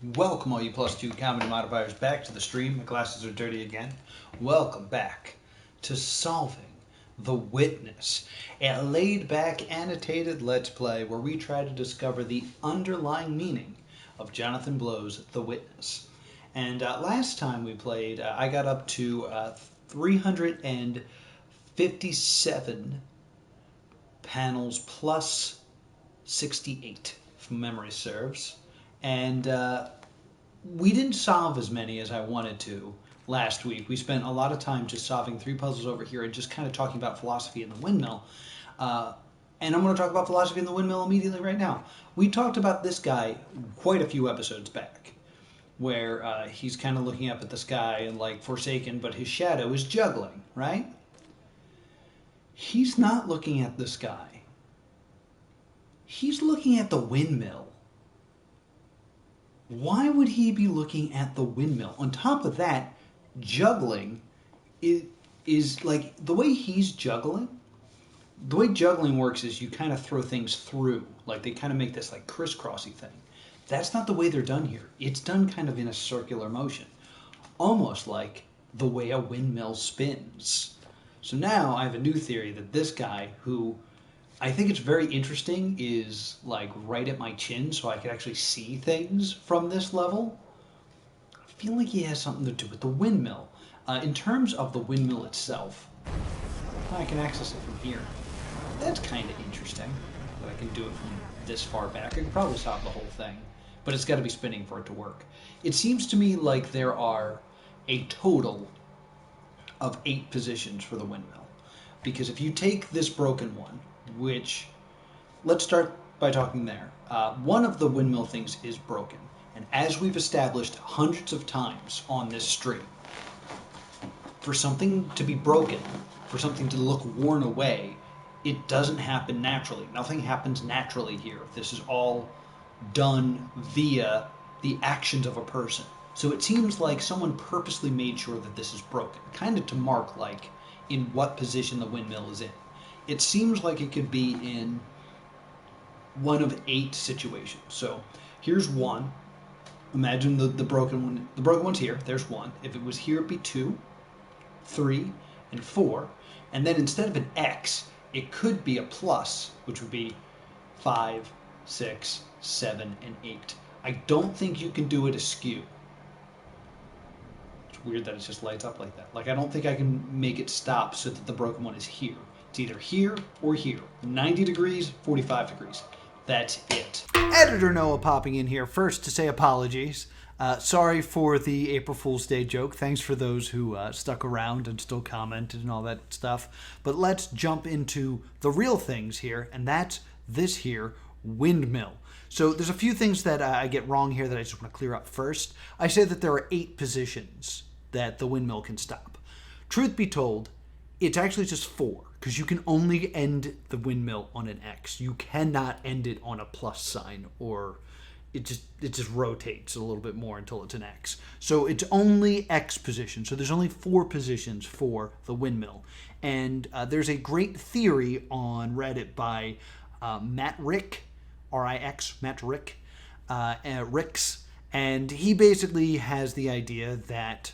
Welcome, all you +2 comedy modifiers, back to the stream. My glasses are dirty again. Welcome back to Solving the Witness, a laid-back, annotated Let's Play where we try to discover the underlying meaning of Jonathan Blow's The Witness. And last time we played, I got up to 357 panels plus 68, if memory serves. And we didn't solve as many as I wanted to last week. We spent a lot of time just solving 3 puzzles over here and just kind of talking about philosophy in the Windmill. And I'm going to talk about philosophy in the Windmill immediately right now. We talked about this guy quite a few episodes back, where he's kind of looking up at the sky and like forsaken, but his shadow is juggling, right? He's not looking at the sky. He's looking at the windmill. Why would he be looking at the windmill? On top of that, juggling is like the way he's juggling. The way juggling works is you kind of throw things through, like they kind of make this like crisscrossy thing. That's not the way they're done here. It's done kind of in a circular motion, almost like the way a windmill spins. So now I have a new theory that this guy, who I think it's very interesting, is like right at my chin, so I can actually see things from this level. I feel like he has something to do with the windmill. In terms of the windmill itself, I can access it from here. That's kind of interesting, that I can do it from this far back. I could probably stop the whole thing, but it's got to be spinning for it to work. It seems to me like there are a total of 8 positions for the windmill, because if you take this broken one, which, let's start by talking there. One of the windmill things is broken, and as we've established hundreds of times on this stream, for something to be broken, for something to look worn away, it doesn't happen naturally. Nothing happens naturally here. This is all done via the actions of a person. So it seems like someone purposely made sure that this is broken, kind of to mark like in what position the windmill is in. It seems like it could be in one of 8 situations. So here's one. Imagine the broken one. The broken one's here. There's 1. If it was here, it'd be 2, 3, and 4. And then instead of an X, it could be a plus, which would be 5, 6, 7, and 8. I don't think you can do it askew. It's weird that it just lights up like that. Like, I don't think I can make it stop so that the broken one is here. It's either here or here. 90 degrees, 45 degrees. That's it. Editor Noah popping in here first to say apologies. Sorry for the April Fool's Day joke. Thanks for those who stuck around and still commented and all that stuff. But let's jump into the real things here, and that's this here windmill. So there's a few things that I get wrong here that I just want to clear up first. I say that there are 8 positions that the windmill can stop. Truth be told, it's actually just 4, because you can only end the windmill on an X. You cannot end it on a plus sign, or it just rotates a little bit more until it's an X. So it's only X position. So there's only 4 positions for the windmill. And there's a great theory on Reddit by Matt Rick, R-I-X, Matt Rick, Ricks. And he basically has the idea that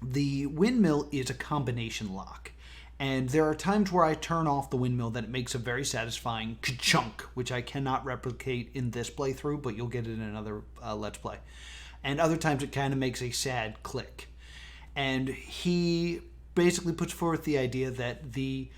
the windmill is a combination lock. And there are times where I turn off the windmill that it makes a very satisfying ka-chunk, which I cannot replicate in this playthrough, but you'll get it in another Let's Play. And other times it kind of makes a sad click. And he basically puts forth the idea that the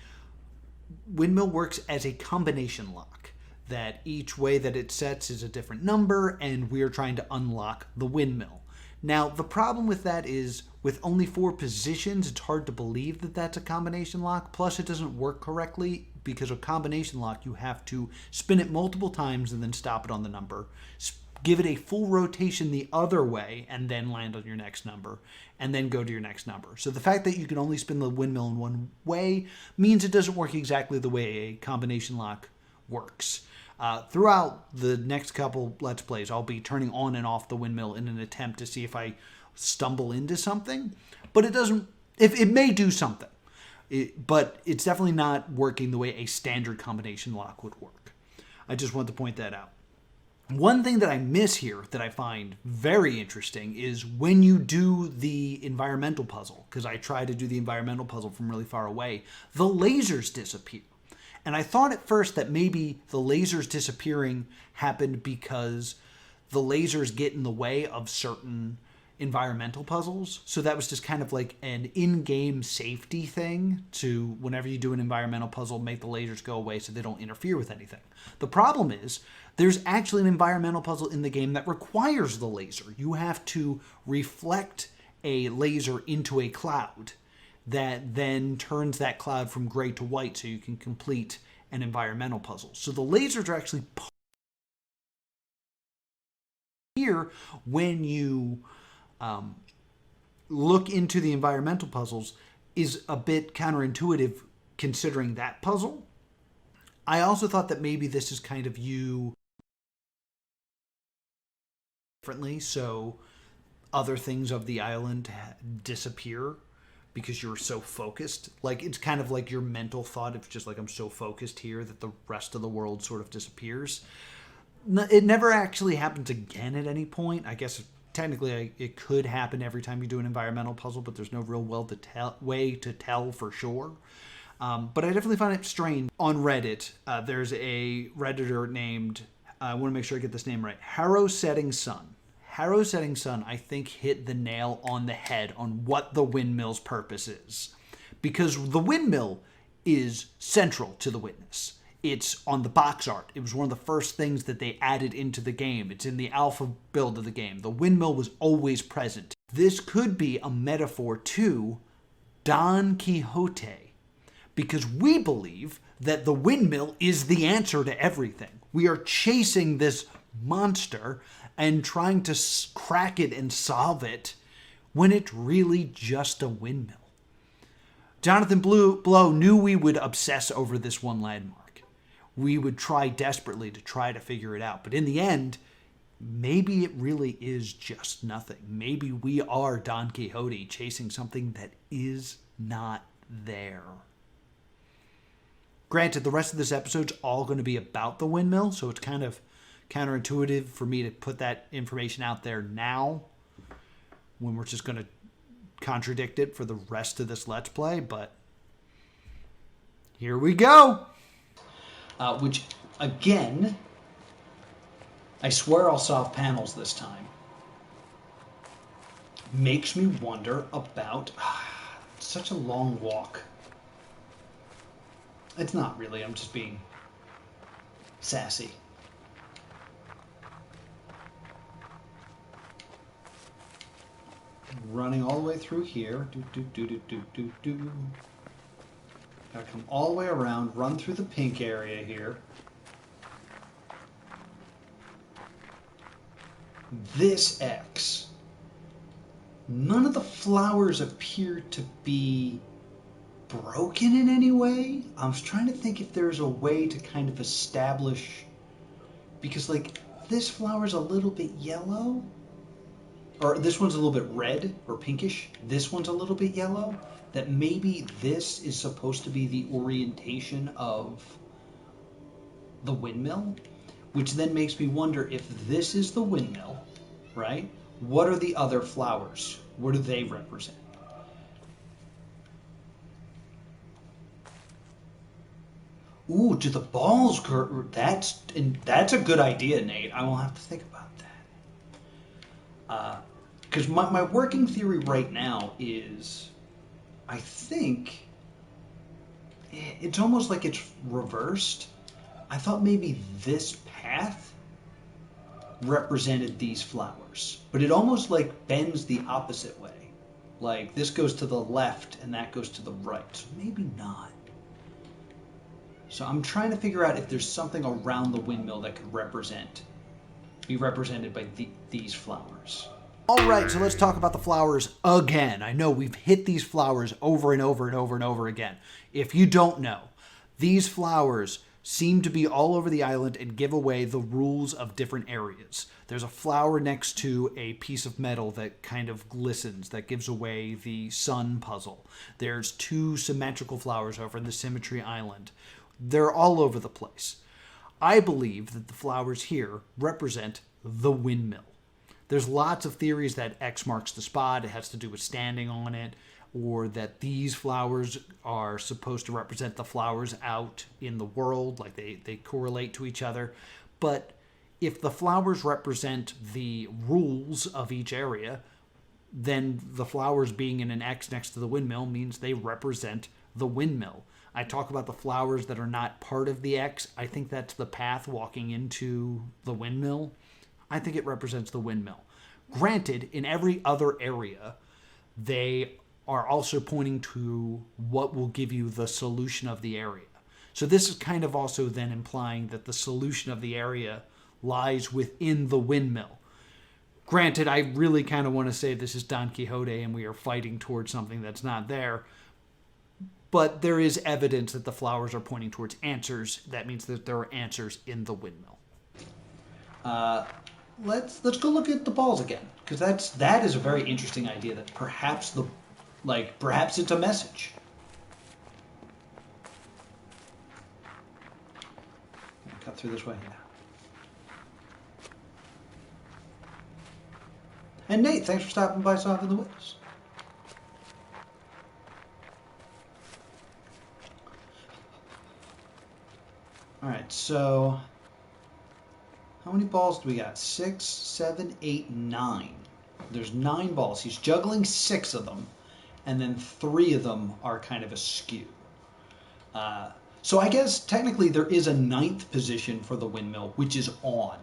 windmill works as a combination lock, that each way that it sets is a different number, and we are trying to unlock the windmill. Now, the problem with that is, with only 4 positions, it's hard to believe that that's a combination lock. Plus, it doesn't work correctly, because a combination lock, you have to spin it multiple times and then stop it on the number, give it a full rotation the other way, and then land on your next number, and then go to your next number. So the fact that you can only spin the windmill in one way means it doesn't work exactly the way a combination lock works. Throughout the next couple Let's Plays, I'll be turning on and off the windmill in an attempt to see if I stumble into something. But it doesn't, it may do something. But it's definitely not working the way a standard combination lock would work. I just want to point that out. One thing that I miss here that I find very interesting is when you do the environmental puzzle, because I try to do the environmental puzzle from really far away, the lasers disappear. And I thought at first that maybe the lasers disappearing happened because the lasers get in the way of certain environmental puzzles. So that was just kind of like an in-game safety thing to, whenever you do an environmental puzzle, make the lasers go away so they don't interfere with anything. The problem is there's actually an environmental puzzle in the game that requires the laser. You have to reflect a laser into a cloud that then turns that cloud from gray to white so you can complete an environmental puzzle. So the lasers are actually here when you look into the environmental puzzles is a bit counterintuitive considering that puzzle. I also thought that maybe this is kind of you differently, so other things of the island disappear because you're so focused. Like, it's kind of like your mental thought of just like, I'm so focused here that the rest of the world sort of disappears. It never actually happens again at any point. I guess technically it could happen every time you do an environmental puzzle, but there's no real way to tell for sure. But I definitely find it strange. On Reddit, there's a Redditor named, I want to make sure I get this name right, Harrow Setting Sun. Harrow Setting Sun, I think, hit the nail on the head on what the windmill's purpose is. Because the windmill is central to the witness. It's on the box art. It was one of the first things that they added into the game. It's in the alpha build of the game. The windmill was always present. This could be a metaphor to Don Quixote, because we believe that the windmill is the answer to everything. We are chasing this monster and trying to crack it and solve it when it's really just a windmill. Jonathan Blow knew we would obsess over this one landmark. We would try desperately to try to figure it out. But in the end, maybe it really is just nothing. Maybe we are Don Quixote chasing something that is not there. Granted, the rest of this episode's all going to be about the windmill, so it's kind of counterintuitive for me to put that information out there now when we're just going to contradict it for the rest of this Let's Play, but here we go. Which, again, I swear I'll solve panels this time. Makes me wonder about such a long walk. It's not really, I'm just being sassy. Running all the way through here. Gotta come all the way around, run through the pink area here. This X. None of the flowers appear to be broken in any way. I was trying to think if there's a way to kind of establish, because like this flower's a little bit yellow, or this one's a little bit red or pinkish, this one's a little bit yellow, that maybe this is supposed to be the orientation of the windmill, which then makes me wonder if this is the windmill, right? What are the other flowers? What do they represent? Ooh, do the balls grow? That's a good idea, Nate. I will have to think about that. Because my working theory right now is, I think it's almost like it's reversed. I thought maybe this path represented these flowers, but it almost like bends the opposite way. Like this goes to the left and that goes to the right. So maybe not. So I'm trying to figure out if there's something around the windmill that could be represented by these flowers. All right, so let's talk about the flowers again. I know we've hit these flowers over and over and over and over again. If you don't know, these flowers seem to be all over the island and give away the rules of different areas. There's a flower next to a piece of metal that kind of glistens, that gives away the sun puzzle. There's two symmetrical flowers over in the Symmetry Island. They're all over the place. I believe that the flowers here represent the windmill. There's lots of theories that X marks the spot, it has to do with standing on it, or that these flowers are supposed to represent the flowers out in the world, like they correlate to each other. But if the flowers represent the rules of each area, then the flowers being in an X next to the windmill means they represent the windmill. I talk about the flowers that are not part of the X. I think that's the path walking into the windmill. I think it represents the windmill. Granted, in every other area, they are also pointing to what will give you the solution of the area. So this is kind of also then implying that the solution of the area lies within the windmill. Granted, I really kind of want to say this is Don Quixote and we are fighting towards something that's not there. But there is evidence that the flowers are pointing towards answers. That means that there are answers in the windmill. Let's go look at the balls again, because that is a very interesting idea. That perhaps perhaps it's a message. Cut through this way. Yeah. And Nate, thanks for stopping by Soften the Woods. All right, so how many balls do we got? 6, 7, 8, 9. There's 9 balls. He's juggling 6 of them, and then 3 of them are kind of askew. So I guess technically there is a 9th position for the windmill, which is on.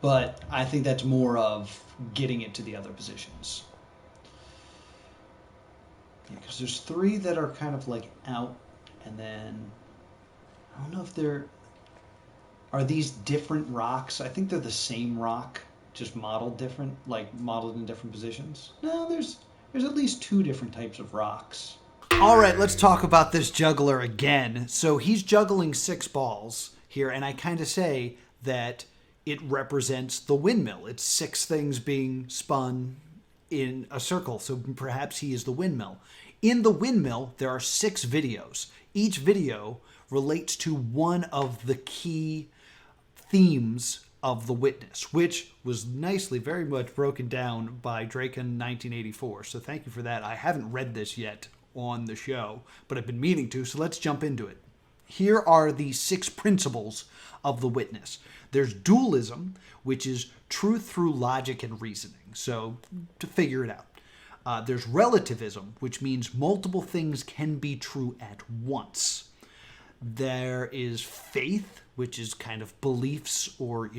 But I think that's more of getting it to the other positions. Yeah, because there's 3 that are kind of like out, and then I don't know if are these different rocks. I think they're the same rock, just modeled different, like modeled in different positions. No, there's at least 2 different types of rocks. All right, let's talk about this juggler again. So he's juggling 6 balls here, and I kind of say that it represents the windmill. It's 6 things being spun in a circle, so perhaps he is the windmill. In the windmill, there are 6 videos. Each video relates to one of the key themes of the witness, which was nicely very much broken down by Drake in 1984. So thank you for that. I haven't read this yet on the show, but I've been meaning to, so let's jump into it. Here are the 6 principles of the witness. There's dualism, which is truth through logic and reasoning, so to figure it out. There's relativism, which means multiple things can be true at once. There is faith, which is kind of beliefs or,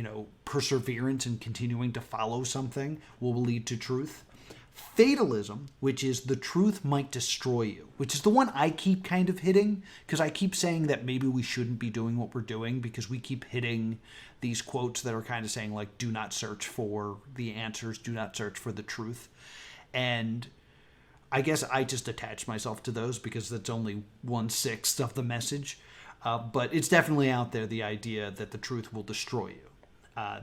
perseverance and continuing to follow something will lead to truth. Fatalism, which is the truth might destroy you, which is the one I keep kind of hitting, because I keep saying that maybe we shouldn't be doing what we're doing, because we keep hitting these quotes that are kind of saying, like, do not search for the answers, do not search for the truth. And I guess I just attach myself to those because that's only 1/6 of the message. But it's definitely out there, the idea that the truth will destroy you.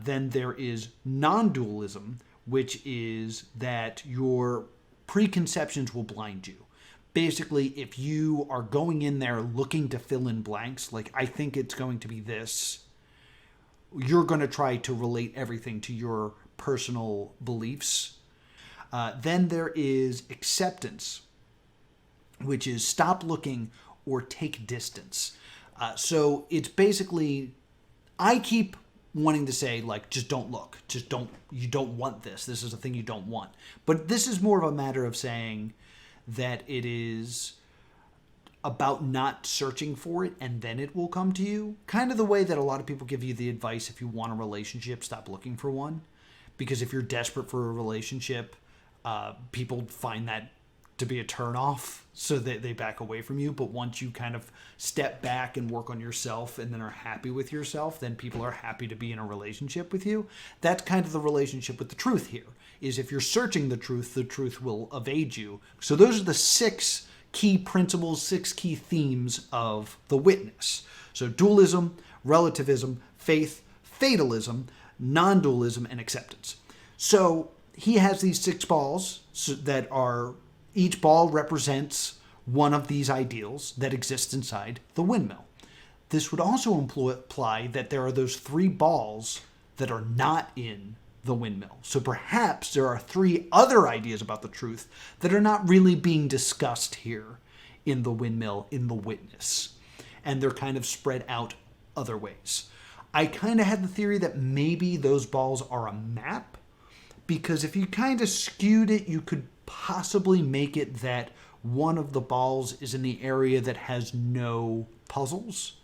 Then there is non-dualism, which is that your preconceptions will blind you. Basically, if you are going in there looking to fill in blanks, like, I think it's going to be this, you're going to try to relate everything to your personal beliefs. Then there is acceptance, which is stop looking or take distance. So it's basically, I keep wanting to say, like, just don't look. You don't want this. This is a thing you don't want. But this is more of a matter of saying that it is about not searching for it and then it will come to you. Kind of the way that a lot of people give you the advice, if you want a relationship, stop looking for one. Because if you're desperate for a relationship, people find that to be a turnoff, so that they back away from you. But once you kind of step back and work on yourself and then are happy with yourself, then people are happy to be in a relationship with you. That's kind of the relationship with the truth here, is if you're searching the truth will evade you. So those are the 6 key principles, 6 key themes of the witness. So dualism, relativism, faith, fatalism, non-dualism, and acceptance. So he has these 6 balls that are, each ball represents one of these ideals that exists inside the windmill. this would also imply that there are those 3 balls that are not in the windmill. So perhaps there are 3 other ideas about the truth that are not really being discussed here in the windmill, in the witness. And they're kind of spread out other ways. I kind of had the theory that maybe those balls are a map, because if you kind of skewed it, you could possibly make it that one of the balls is in the area that has no puzzles,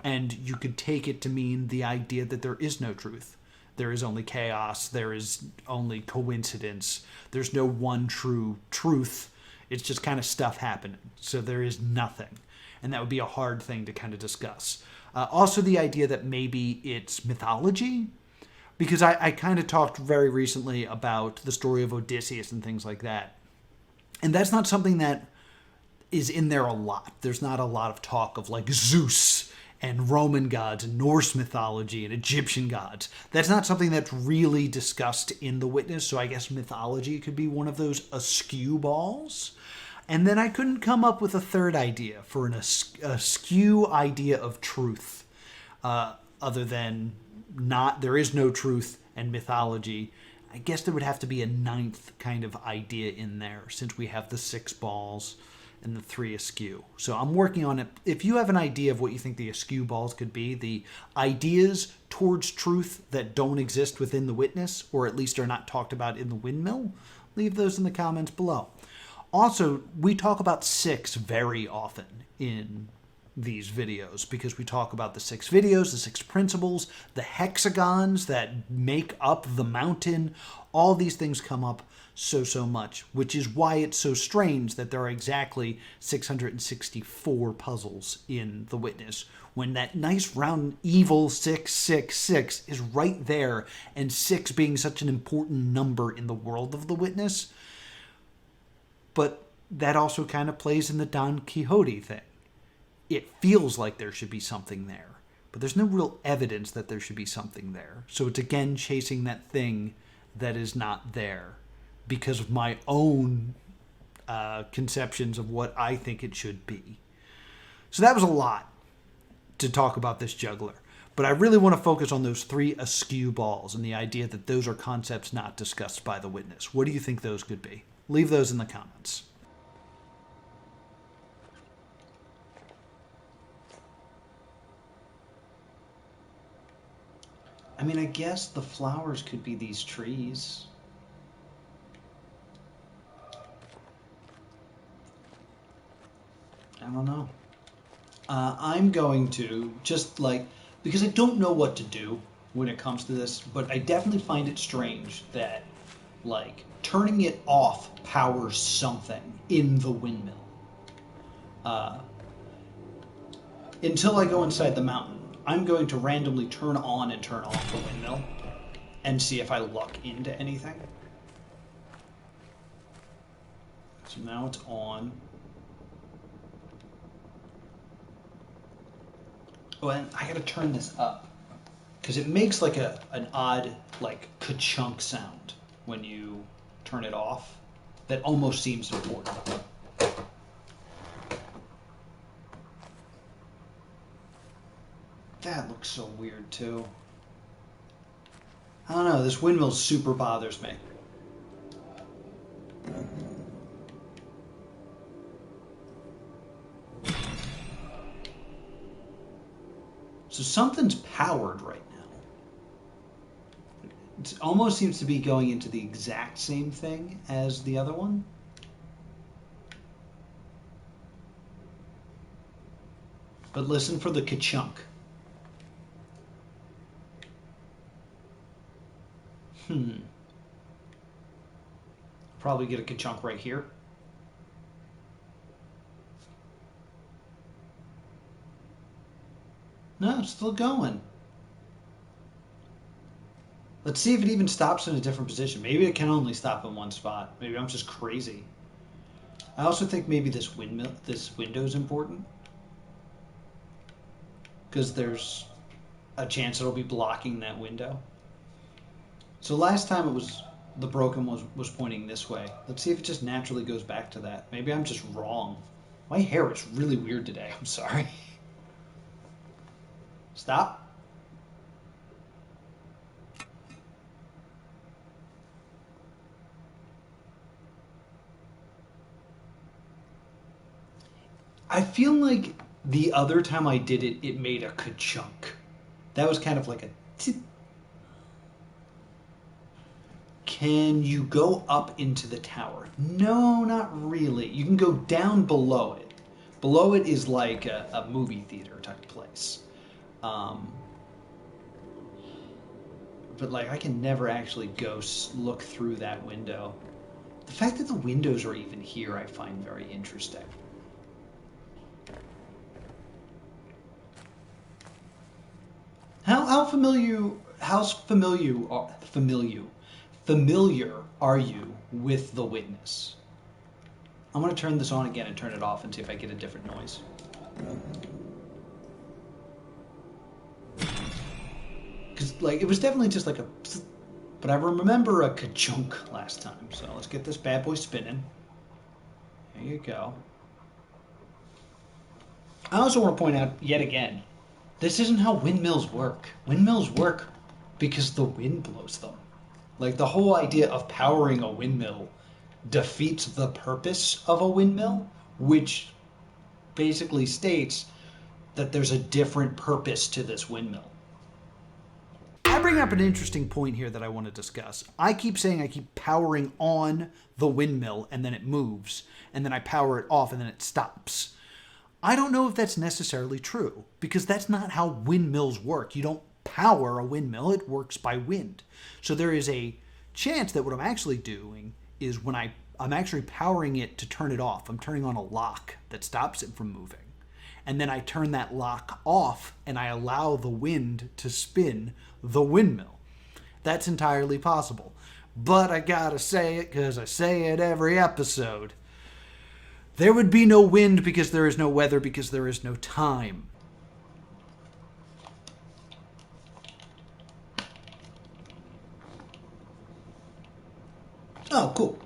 and you could take it to mean the idea that there is no truth. There is only chaos. There is only coincidence. There's no one true truth. It's just kind of stuff happening. So there is nothing. And that would be a hard thing to kind of discuss. Also the idea that maybe it's mythology, because I kind of talked very recently about the story of Odysseus and things like that. And that's not something that is in there a lot. There's not a lot of talk of like Zeus and Roman gods and Norse mythology and Egyptian gods. That's not something that's really discussed in The Witness, so I guess mythology could be one of those askew balls. And then I couldn't come up with a third idea for an askew idea of truth, other than there is no truth and mythology. I guess there would have to be a 9th kind of idea in there, since we have the 6 balls and the 3 askew. So I'm working on it. If you have an idea of what you think the askew balls could be, the ideas towards truth that don't exist within the witness, or at least are not talked about in the windmill, leave those in the comments below. Also, we talk about 6 very often in these videos, because we talk about the 6 videos, the 6 principles, the hexagons that make up the mountain. All these things come up so much, which is why it's so strange that there are exactly 664 puzzles in The Witness, when that nice round evil 666 is right there, and 6 being such an important number in the world of The Witness. But that also kind of plays in the Don Quixote thing. It feels like there should be something there, but there's no real evidence that there should be something there. So it's again chasing that thing that is not there because of my own conceptions of what I think it should be. So that was a lot to talk about this juggler. But I really want to focus on those 3 askew balls and the idea that those are concepts not discussed by the witness. What do you think those could be? Leave those in the comments. I mean, I guess the flowers could be these trees. I don't know. I'm going to just because I don't know what to do when it comes to this, but I definitely find it strange that turning it off powers something in the windmill. Until I go inside the mountain, I'm going to randomly turn on and turn off the windmill and see if I luck into anything. So now it's on. Oh, and I gotta turn this up because it makes an odd ka-chunk sound when you turn it off that almost seems important. That looks so weird too. I don't know, this windmill super bothers me. So something's powered right now. It almost seems to be going into the exact same thing as the other one. But listen for the ka-chunk. Probably get a ka-chunk right here. No, it's still going. Let's see if it even stops in a different position. Maybe it can only stop in one spot. Maybe I'm just crazy. I also think maybe this window is important, because there's a chance it'll be blocking that window. So last time it was the broken was pointing this way. Let's see if it just naturally goes back to that. Maybe I'm just wrong. My hair is really weird today. I'm sorry. Stop. I feel like the other time I did it, it made a ka-chunk. That was kind of like a... Can you go up into the tower? No, not really. You can go down below it. Below it is like a movie theater type place. But like I can never actually go look through that window. The fact that the windows are even here I find very interesting. How familiar are you with the witness? I'm going to turn this on again and turn it off and see if I get a different noise. Because like it was definitely just like a, but I remember a ka-chunk last time. So let's get this bad boy spinning. There you go. I also want to point out yet again, this isn't how windmills work. Windmills work because the wind blows them. Like the whole idea of powering a windmill defeats the purpose of a windmill, which basically states that there's a different purpose to this windmill. I bring up an interesting point here that I want to discuss. I keep saying I keep powering on the windmill and then it moves, and then I power it off and then it stops. I don't know if that's necessarily true, because that's not how windmills work. You don't power a windmill, it works by wind. So there is a chance that what I'm actually doing is when I'm actually powering it to turn it off, I'm turning on a lock that stops it from moving. And then I turn that lock off and I allow the wind to spin the windmill. That's entirely possible. But I gotta say it because I say it every episode. There would be no wind because there is no weather because there is no time. Oh, cool.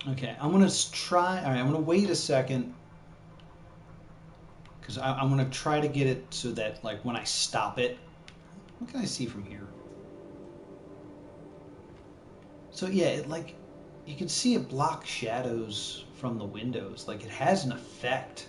Okay, I'm going to try... All right, I'm going to wait a second. Because I'm going to try to get it so that, like, when I stop it... What can I see from here? So, yeah, it, like... You can see it block shadows from the windows. Like, it has an effect.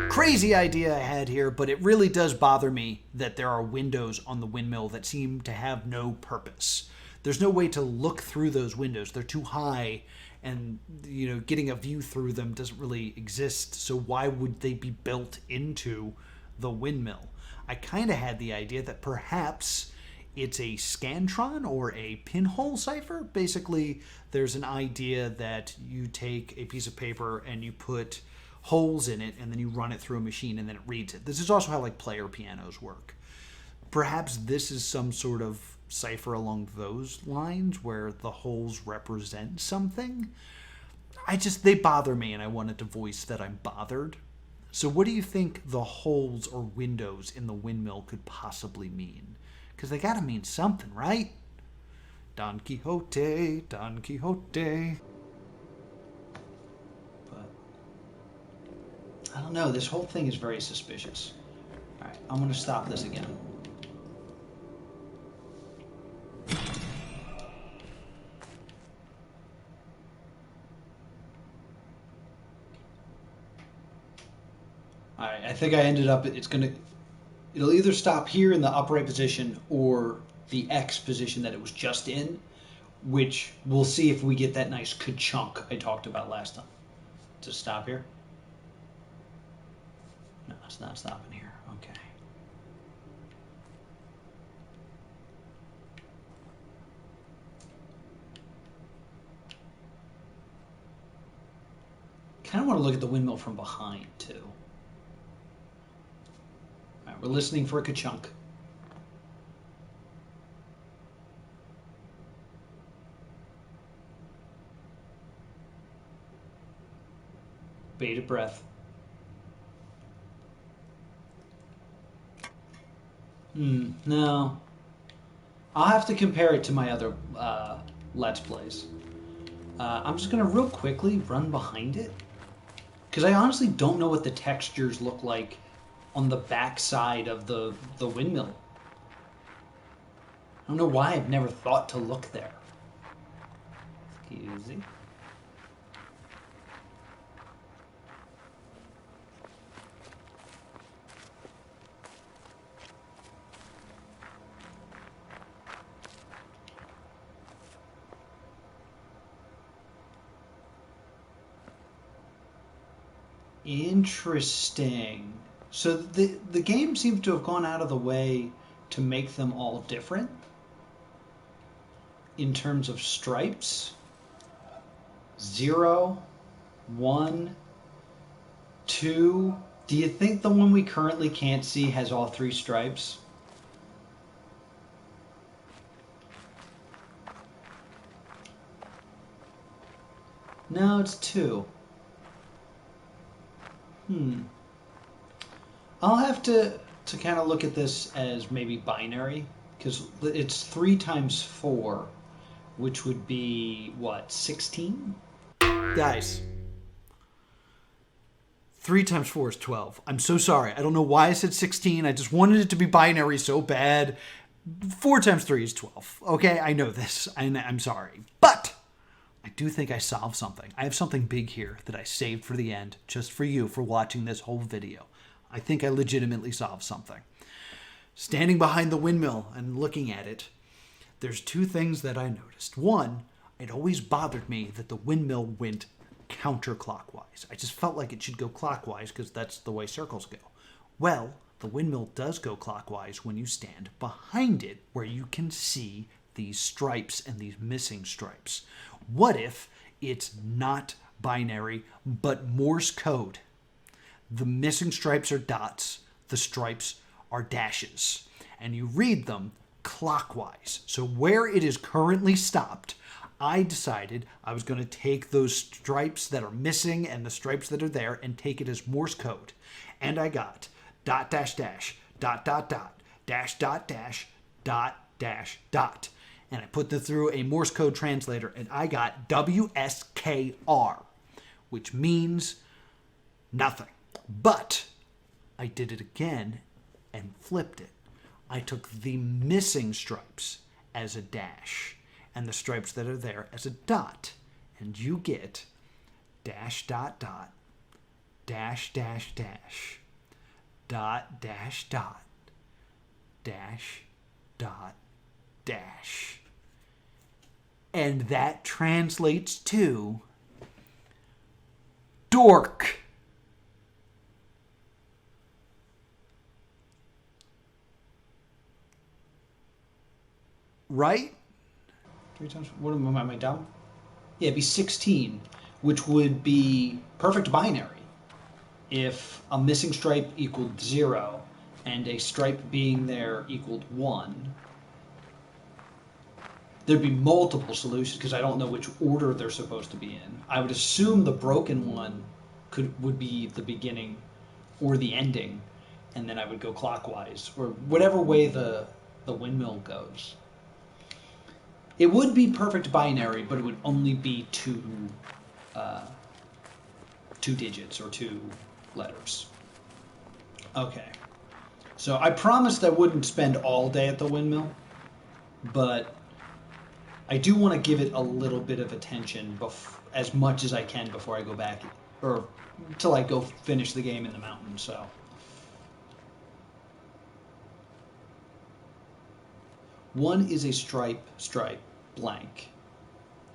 Crazy idea I had here, but it really does bother me that there are windows on the windmill that seem to have no purpose. There's no way to look through those windows. They're too high, and you know, getting a view through them doesn't really exist. So why would they be built into the windmill? I kind of had the idea that perhaps it's a scantron or a pinhole cipher. Basically, there's an idea that you take a piece of paper and you put holes in it, and then you run it through a machine, and then it reads it. This is also how like player pianos work. Perhaps this is some sort of cipher along those lines where the holes represent something. They bother me, and I wanted to voice that I'm bothered. So what do you think the holes or windows in the windmill could possibly mean? Because they gotta mean something, right? Don Quixote, Don Quixote. I don't know, this whole thing is very suspicious. Alright, I'm going to stop this again. Alright, I think I ended up, it'll either stop here in the upright position or the X position that it was just in, which we'll see if we get that nice ka-chunk I talked about last time. To stop here. No, it's not stopping here. Okay. Kind of want to look at the windmill from behind, too. All right, we're listening for a ka-chunk. Bated breath. No. I'll have to compare it to my other Let's Plays. I'm just going to real quickly run behind it. Because I honestly don't know what the textures look like on the back side of the windmill. I don't know why I've never thought to look there. Excuse me. Interesting. So the game seems to have gone out of the way to make them all different in terms of stripes. 0, 1, 2. Do you think the one we currently can't see has all 3 stripes? No, it's 2. I'll have to kind of look at this as maybe binary, because it's 3 times 4, which would be, what, 16? Guys, 3 times 4 is 12. I'm so sorry. I don't know why I said 16. I just wanted it to be binary so bad. 4 times 3 is 12. Okay, I know this. I'm sorry. But I do think I solved something. I have something big here that I saved for the end, just for you, for watching this whole video. I think I legitimately solved something. Standing behind the windmill and looking at it, there's 2 things that I noticed. One, it always bothered me that the windmill went counterclockwise. I just felt like it should go clockwise because that's the way circles go. Well, the windmill does go clockwise when you stand behind it, where you can see these stripes and these missing stripes. What if it's not binary, but Morse code? The missing stripes are dots, the stripes are dashes, and you read them clockwise. So where it is currently stopped, I decided I was going to take those stripes that are missing and the stripes that are there and take it as Morse code. And I got dot dash dash, dot dot dot, dash dot dash, dot dash dot. And I put them through a Morse code translator, and I got WSKR, which means nothing. But I did it again and flipped it. I took the missing stripes as a dash and the stripes that are there as a dot. And you get dash dot dot, dash dash dash, dot dash dot, dash dot dash. And that translates to dork. Right? 3 times, what am I down? Yeah, it'd be 16, which would be perfect binary if a missing stripe equaled 0 and a stripe being there equaled 1. There'd be multiple solutions because I don't know which order they're supposed to be in. I would assume the broken one would be the beginning or the ending, and then I would go clockwise, or whatever way the windmill goes. It would be perfect binary, but it would only be 2 digits or 2 letters. Okay. So I promised I wouldn't spend all day at the windmill, but I do want to give it a little bit of attention, as much as I can before I go back, or until I go finish the game in the mountain. So one is a stripe blank,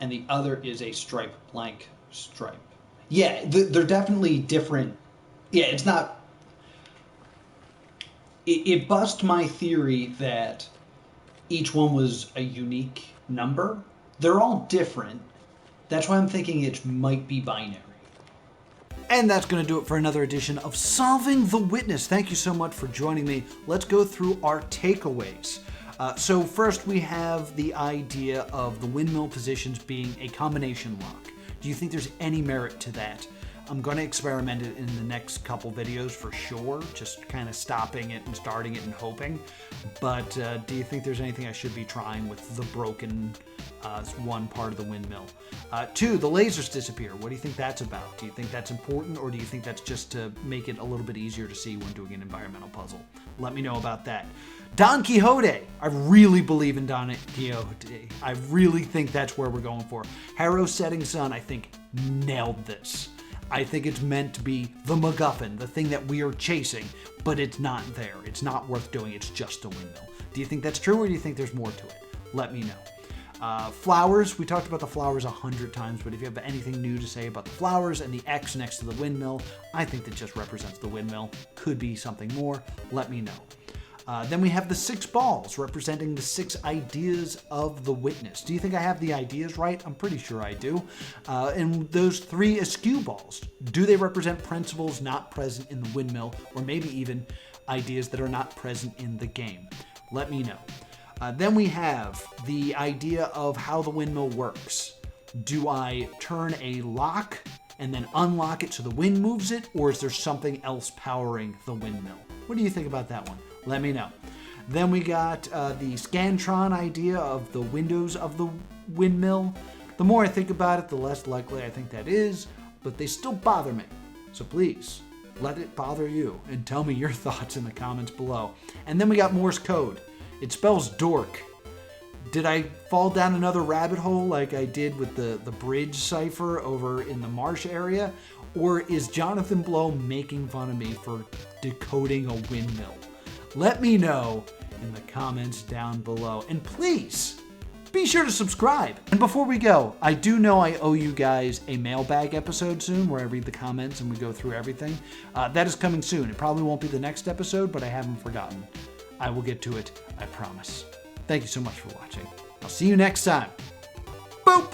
and the other is a stripe blank stripe. Yeah, they're definitely different. Yeah, it's not. It busts my theory that each one was a unique number. They're all different. That's why I'm thinking it might be binary. And that's going to do it for another edition of Solving the Witness. Thank you so much for joining me. Let's go through our takeaways. So first we have the idea of the windmill positions being a combination lock. Do you think there's any merit to that? I'm going to experiment it in the next couple videos for sure, just kind of stopping it and starting it and hoping. But do you think there's anything I should be trying with the broken It's one part of the windmill. 2, the lasers disappear. What do you think that's about? Do you think that's important, or do you think that's just to make it a little bit easier to see when doing an environmental puzzle? Let me know about that. Don Quixote. I really believe in Don Quixote. I really think that's where we're going for. Harrow Setting Sun, I think, nailed this. I think it's meant to be the MacGuffin, the thing that we are chasing, but it's not there. It's not worth doing. It's just a windmill. Do you think that's true, or do you think there's more to it? Let me know. Flowers. We talked about the flowers 100 times, but if you have anything new to say about the flowers and the X next to the windmill, I think that just represents the windmill. Could be something more. Let me know. Then we have the 6 balls representing the 6 ideas of the witness. Do you think I have the ideas right? I'm pretty sure I do. And those 3 askew balls, do they represent principles not present in the windmill, or maybe even ideas that are not present in the game? Let me know. Then we have the idea of how the windmill works. Do I turn a lock and then unlock it so the wind moves it, or is there something else powering the windmill? What do you think about that one? Let me know. Then we got the Scantron idea of the windows of the windmill. The more I think about it, the less likely I think that is, but they still bother me. So please, let it bother you and tell me your thoughts in the comments below. And then we got Morse code. It spells dork. Did I fall down another rabbit hole like I did with the bridge cipher over in the marsh area? Or is Jonathan Blow making fun of me for decoding a windmill? Let me know in the comments down below. And please, be sure to subscribe. And before we go, I do know I owe you guys a mailbag episode soon where I read the comments and we go through everything. That is coming soon. It probably won't be the next episode, but I haven't forgotten. I will get to it, I promise. Thank you so much for watching. I'll see you next time. Boop!